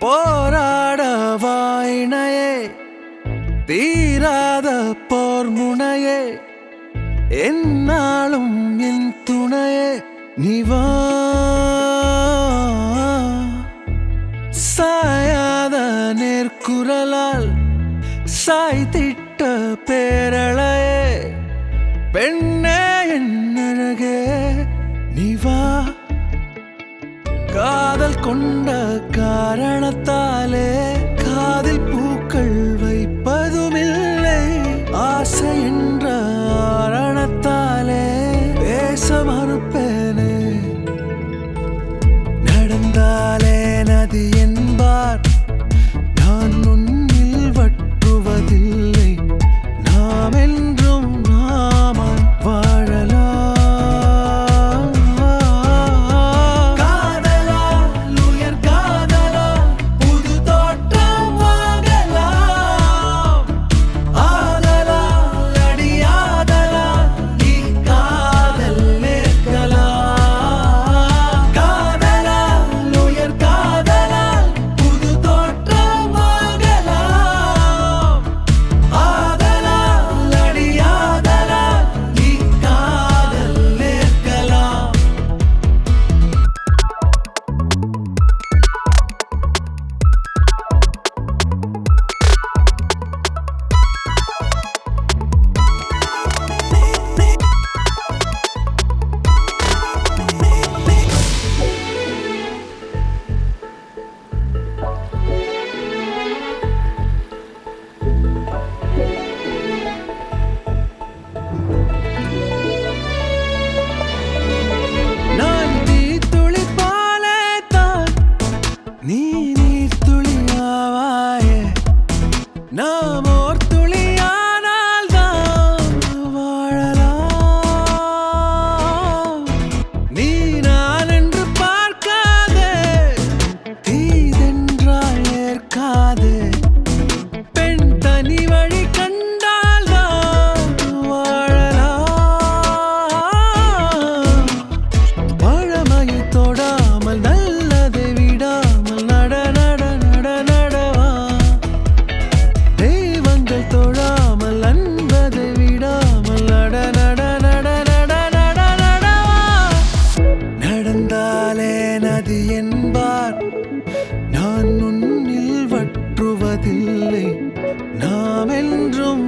போராட வாயினையே தீராத போர் முனையே என்னாலும் என் துணையே நீவா சாயாத நேர்குரலால் சாய்த்திட்ட பேரழையே பெண்ணே என் அழகே நீவா காதல் கொண்ட காரணத்தாலே காதில் பூக்கள் வைப்பதுமில்லை ஆசை என்ற ஆரணத்தாலே பேச மறுப்பேனே நடந்தாலே நதி என்பார் நான் உன்னில் வற்றுவதில்லை நாம் என்றும் நாம வாழலாம் நாம் ஓர் துளியானால் தான் வாழலாம் நீ நான் என்று பார்க்காதே தீதென்றால் ஏற்காதே பெண் தனி வழி கண்டால் தான் வாழலாம் பழமையை தொடாமல் நல்லதை விடாமல் நட நட நட நடவா தொழாமல் அன்பதை விடாமல் நட நட நட நட நட நடவா நடந்தாலே நதி என்பார் நான் உன்னில் வற்றுவதில்லை நாம் என்றும்